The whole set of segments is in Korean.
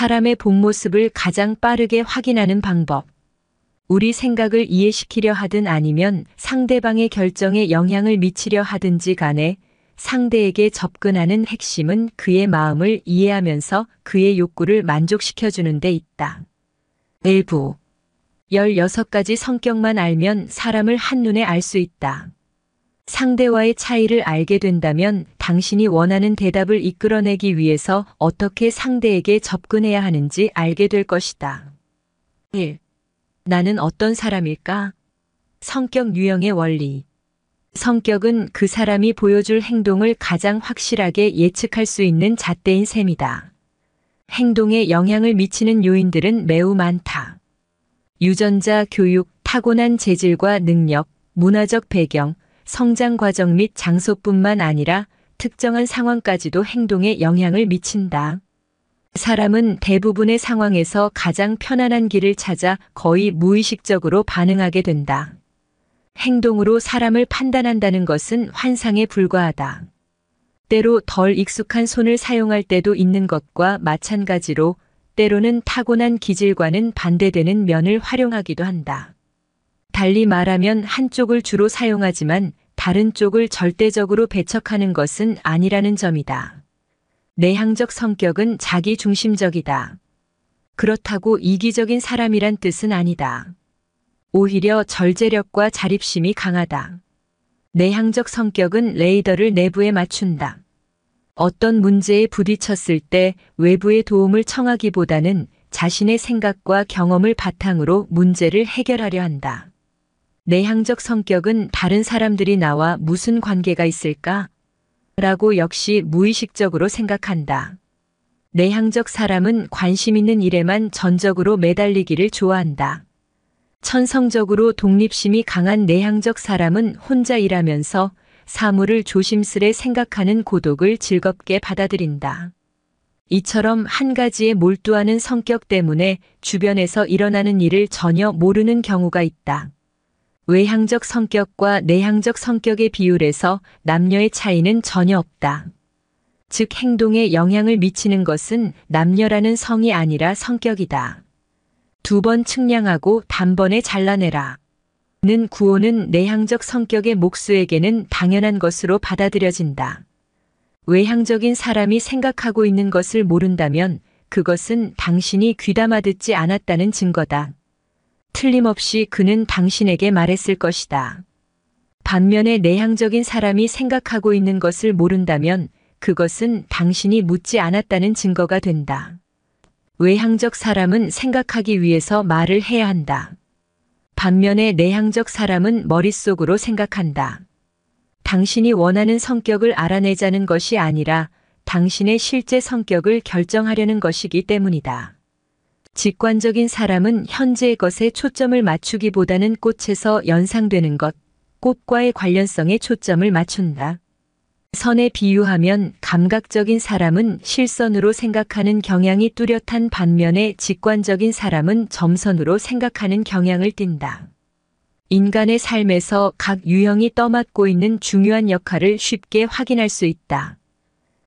사람의 본 모습을 가장 빠르게 확인하는 방법. 우리 생각을 이해시키려 하든 아니면 상대방의 결정에 영향을 미치려 하든지 간에 상대에게 접근하는 핵심은 그의 마음을 이해하면서 그의 욕구를 만족시켜주는 데 있다. 일부 16가지 성격만 알면 사람을 한눈에 알 수 있다. 상대와의 차이를 알게 된다면 당신이 원하는 대답을 이끌어내기 위해서 어떻게 상대에게 접근해야 하는지 알게 될 것이다. 1. 나는 어떤 사람일까? 성격 유형의 원리. 성격은 그 사람이 보여줄 행동을 가장 확실하게 예측할 수 있는 잣대인 셈이다. 행동에 영향을 미치는 요인들은 매우 많다. 유전자, 교육, 타고난 재질과 능력, 문화적 배경, 성장 과정 및 장소뿐만 아니라 특정한 상황까지도 행동에 영향을 미친다. 사람은 대부분의 상황에서 가장 편안한 길을 찾아 거의 무의식적으로 반응하게 된다. 행동으로 사람을 판단한다는 것은 환상에 불과하다. 때로 덜 익숙한 손을 사용할 때도 있는 것과 마찬가지로 때로는 타고난 기질과는 반대되는 면을 활용하기도 한다. 달리 말하면 한쪽을 주로 사용하지만 다른 쪽을 절대적으로 배척하는 것은 아니라는 점이다. 내향적 성격은 자기중심적이다. 그렇다고 이기적인 사람이란 뜻은 아니다. 오히려 절제력과 자립심이 강하다. 내향적 성격은 레이더를 내부에 맞춘다. 어떤 문제에 부딪혔을 때 외부의 도움을 청하기보다는 자신의 생각과 경험을 바탕으로 문제를 해결하려 한다. 내향적 성격은 다른 사람들이 나와 무슨 관계가 있을까? 라고 역시 무의식적으로 생각한다. 내향적 사람은 관심 있는 일에만 전적으로 매달리기를 좋아한다. 천성적으로 독립심이 강한 내향적 사람은 혼자 일하면서 사물을 조심스레 생각하는 고독을 즐겁게 받아들인다. 이처럼 한 가지에 몰두하는 성격 때문에 주변에서 일어나는 일을 전혀 모르는 경우가 있다. 외향적 성격과 내향적 성격의 비율에서 남녀의 차이는 전혀 없다. 즉 행동에 영향을 미치는 것은 남녀라는 성이 아니라 성격이다. 2번 측량하고 단번에 잘라내라. 는 구호는 내향적 성격의 목수에게는 당연한 것으로 받아들여진다. 외향적인 사람이 생각하고 있는 것을 모른다면 그것은 당신이 귀담아 듣지 않았다는 증거다. 틀림없이 그는 당신에게 말했을 것이다. 반면에 내향적인 사람이 생각하고 있는 것을 모른다면 그것은 당신이 묻지 않았다는 증거가 된다. 외향적 사람은 생각하기 위해서 말을 해야 한다. 반면에 내향적 사람은 머릿속으로 생각한다. 당신이 원하는 성격을 알아내자는 것이 아니라 당신의 실제 성격을 결정하려는 것이기 때문이다. 직관적인 사람은 현재의 것에 초점을 맞추기보다는 꽃에서 연상되는 것, 꽃과의 관련성에 초점을 맞춘다. 선에 비유하면 감각적인 사람은 실선으로 생각하는 경향이 뚜렷한 반면에 직관적인 사람은 점선으로 생각하는 경향을 띈다. 인간의 삶에서 각 유형이 떠맡고 있는 중요한 역할을 쉽게 확인할 수 있다.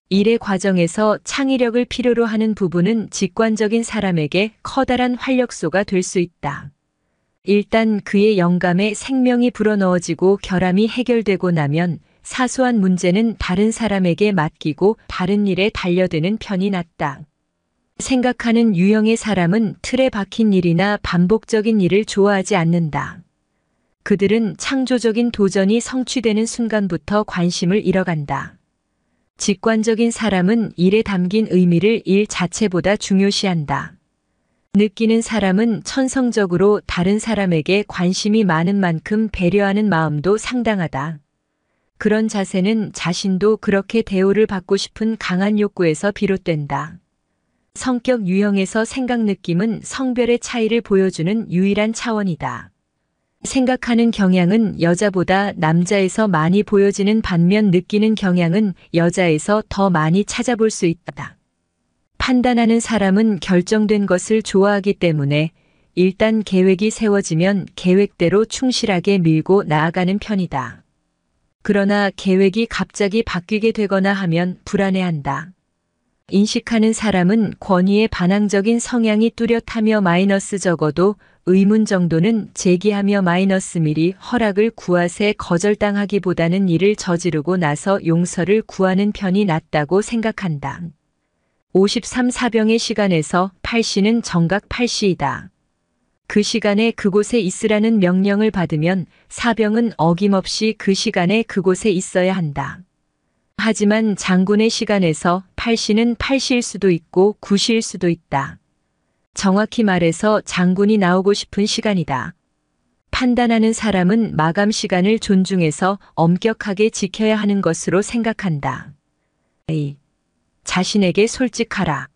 일의 과정에서 창의력을 필요로 하는 부분은 직관적인 사람에게 커다란 활력소가 될 수 있다. 일단 그의 영감에 생명이 불어넣어지고 결함이 해결되고 나면 사소한 문제는 다른 사람에게 맡기고 다른 일에 달려드는 편이 낫다. 생각하는 유형의 사람은 틀에 박힌 일이나 반복적인 일을 좋아하지 않는다. 그들은 창조적인 도전이 성취되는 순간부터 관심을 잃어간다. 직관적인 사람은 일에 담긴 의미를 일 자체보다 중요시한다. 느끼는 사람은 천성적으로 다른 사람에게 관심이 많은 만큼 배려하는 마음도 상당하다. 그런 자세는 자신도 그렇게 대우를 받고 싶은 강한 욕구에서 비롯된다. 성격 유형에서 생각 느낌은 성별의 차이를 보여주는 유일한 차원이다. 생각하는 경향은 여자보다 남자에서 많이 보여지는 반면 느끼는 경향은 여자에서 더 많이 찾아볼 수 있다. 판단하는 사람은 결정된 것을 좋아하기 때문에 일단 계획이 세워지면 계획대로 충실하게 밀고 나아가는 편이다. 그러나 계획이 갑자기 바뀌게 되거나 하면 불안해한다. 인식하는 사람은 권위에 반항적인 성향이 뚜렷하며 마이너스 적어도 의문 정도는 제기하며 마이너스 미리 허락을 구하세 거절당하기보다는 이를 저지르고 나서 용서를 구하는 편이 낫다고 생각한다. 53사병의 시간에서 8시는 정각 8시이다. 그 시간에 그곳에 있으라는 명령을 받으면 사병은 어김없이 그 시간에 그곳에 있어야 한다. 하지만 장군의 시간에서 8시는 8시일 수도 있고 9시일 수도 있다. 정확히 말해서 장군이 나오고 싶은 시간이다. 판단하는 사람은 마감 시간을 존중해서 엄격하게 지켜야 하는 것으로 생각한다. A. 자신에게 솔직하라.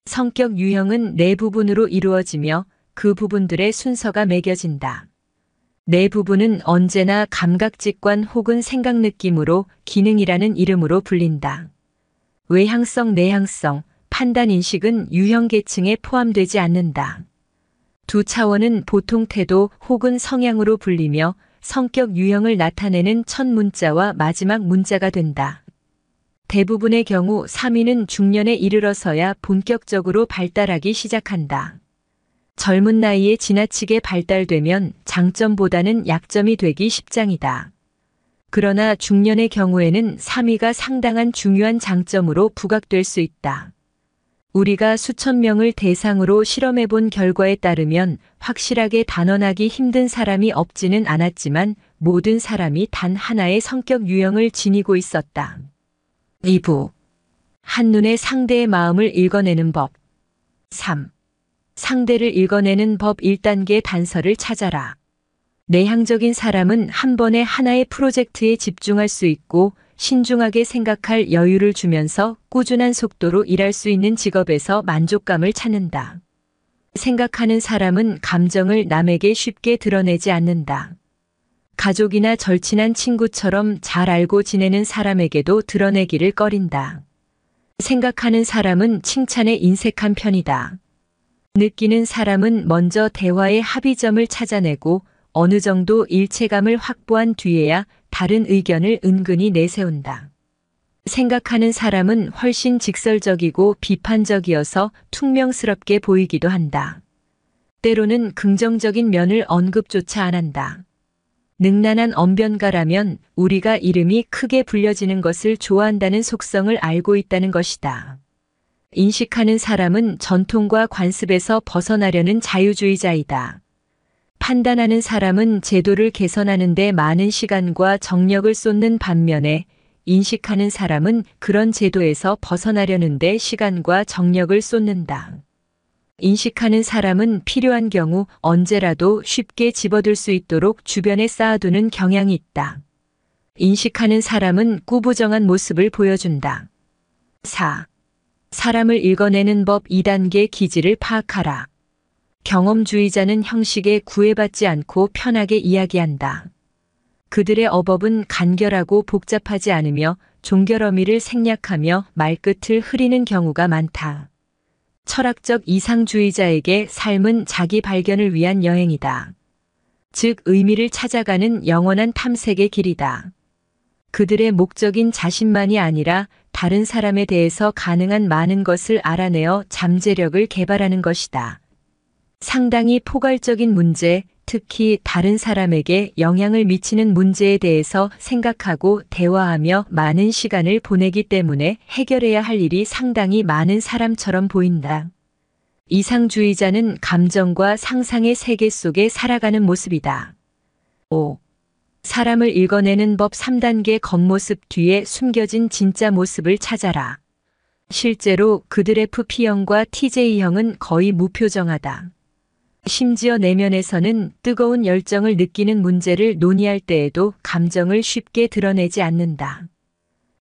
성격 유형은 네 부분으로 이루어지며 그 부분들의 순서가 매겨진다. 네 부분은 언제나 감각직관 혹은 생각 느낌으로 기능이라는 이름으로 불린다. 외향성, 내향성, 판단 인식은 유형 계층에 포함되지 않는다. 두 차원은 보통 태도 혹은 성향으로 불리며 성격 유형을 나타내는 첫 문자와 마지막 문자가 된다. 대부분의 경우 3위는 중년에 이르러서야 본격적으로 발달하기 시작한다. 젊은 나이에 지나치게 발달되면 장점보다는 약점이 되기 십장이다. 그러나 중년의 경우에는 3위가 상당한 중요한 장점으로 부각될 수 있다. 우리가 수천 명을 대상으로 실험해 본 결과에 따르면 확실하게 단언하기 힘든 사람이 없지는 않았지만 모든 사람이 단 하나의 성격 유형을 지니고 있었다. 2부. 한눈에 상대의 마음을 읽어내는 법. 3. 상대를 읽어내는 법 1단계 단서를 찾아라. 내향적인 사람은 한 번에 하나의 프로젝트에 집중할 수 있고 신중하게 생각할 여유를 주면서 꾸준한 속도로 일할 수 있는 직업에서 만족감을 찾는다. 생각하는 사람은 감정을 남에게 쉽게 드러내지 않는다. 가족이나 절친한 친구처럼 잘 알고 지내는 사람에게도 드러내기를 꺼린다. 생각하는 사람은 칭찬에 인색한 편이다. 느끼는 사람은 먼저 대화의 합의점을 찾아내고 어느 정도 일체감을 확보한 뒤에야 다른 의견을 은근히 내세운다. 생각하는 사람은 훨씬 직설적이고 비판적이어서 퉁명스럽게 보이기도 한다. 때로는 긍정적인 면을 언급조차 안 한다. 능란한 언변가라면 우리가 이름이 크게 불려지는 것을 좋아한다는 속성을 알고 있다는 것이다. 인식하는 사람은 전통과 관습에서 벗어나려는 자유주의자이다. 판단하는 사람은 제도를 개선하는 데 많은 시간과 정력을 쏟는 반면에 인식하는 사람은 그런 제도에서 벗어나려는 데 시간과 정력을 쏟는다. 인식하는 사람은 필요한 경우 언제라도 쉽게 집어들 수 있도록 주변에 쌓아두는 경향이 있다. 인식하는 사람은 꾸부정한 모습을 보여준다. 4. 사람을 읽어내는 법 2단계 기질을 파악하라. 경험주의자는 형식에 구애받지 않고 편하게 이야기한다. 그들의 어법은 간결하고 복잡하지 않으며 종결어미를 생략하며 말끝을 흐리는 경우가 많다. 철학적 이상주의자에게 삶은 자기 발견을 위한 여행이다. 즉 의미를 찾아가는 영원한 탐색의 길이다. 그들의 목적인 자신만이 아니라 다른 사람에 대해서 가능한 많은 것을 알아내어 잠재력을 개발하는 것이다. 상당히 포괄적인 문제, 특히 다른 사람에게 영향을 미치는 문제에 대해서 생각하고 대화하며 많은 시간을 보내기 때문에 해결해야 할 일이 상당히 많은 사람처럼 보인다. 이상주의자는 감정과 상상의 세계 속에 살아가는 모습이다. 5. 사람을 읽어내는 법 3단계 겉모습 뒤에 숨겨진 진짜 모습을 찾아라. 실제로 그들의 FP형과 TJ형은 거의 무표정하다. 심지어 내면에서는 뜨거운 열정을 느끼는 문제를 논의할 때에도 감정을 쉽게 드러내지 않는다.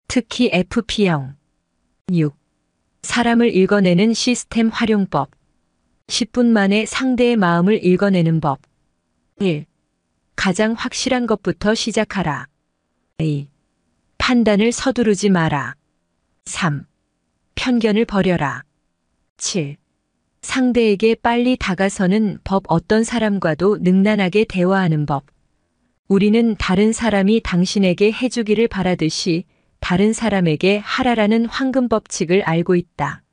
특히 FP형. 6. 사람을 읽어내는 시스템 활용법. 10분 만에 상대의 마음을 읽어내는 법. 1. 가장 확실한 것부터 시작하라. 2. 판단을 서두르지 마라. 3. 편견을 버려라. 7. 상대에게 빨리 다가서는 법. 어떤 사람과도 능란하게 대화하는 법. 우리는 다른 사람이 당신에게 해주기를 바라듯이 다른 사람에게 하라라는 황금 법칙을 알고 있다.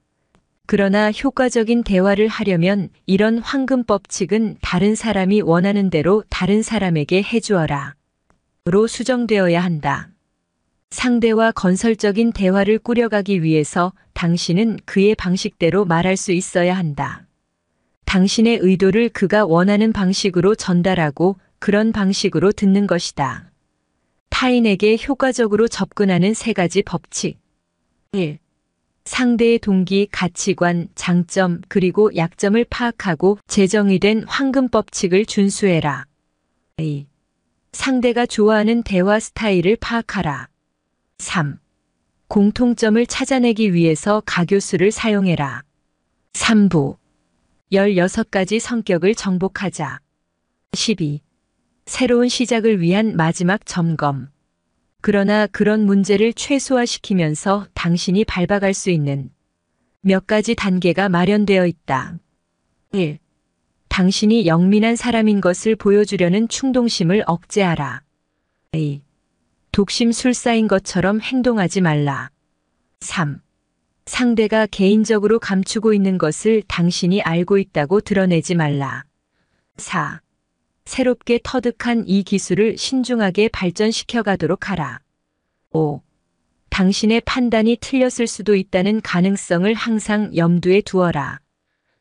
그러나 효과적인 대화를 하려면 이런 황금 법칙은 다른 사람이 원하는 대로 다른 사람에게 해주어라 로 수정되어야 한다. 상대와 건설적인 대화를 꾸려가기 위해서 당신은 그의 방식대로 말할 수 있어야 한다. 당신의 의도를 그가 원하는 방식으로 전달하고 그런 방식으로 듣는 것이다. 타인에게 효과적으로 접근하는 3가지 법칙. 1. 상대의 동기, 가치관, 장점, 그리고 약점을 파악하고 재정의된 황금 법칙을 준수해라. 2. 상대가 좋아하는 대화 스타일을 파악하라. 3. 공통점을 찾아내기 위해서 가교수를 사용해라. 3부 16가지 성격을 정복하자. 12. 새로운 시작을 위한 마지막 점검. 그러나 그런 문제를 최소화시키면서 당신이 밟아갈 수 있는 몇 가지 단계가 마련되어 있다. 1. 당신이 영민한 사람인 것을 보여주려는 충동심을 억제하라. 2. 독심술사인 것처럼 행동하지 말라. 3. 상대가 개인적으로 감추고 있는 것을 당신이 알고 있다고 드러내지 말라. 4. 새롭게 터득한 이 기술을 신중하게 발전시켜 가도록 하라. 5. 당신의 판단이 틀렸을 수도 있다는 가능성을 항상 염두에 두어라.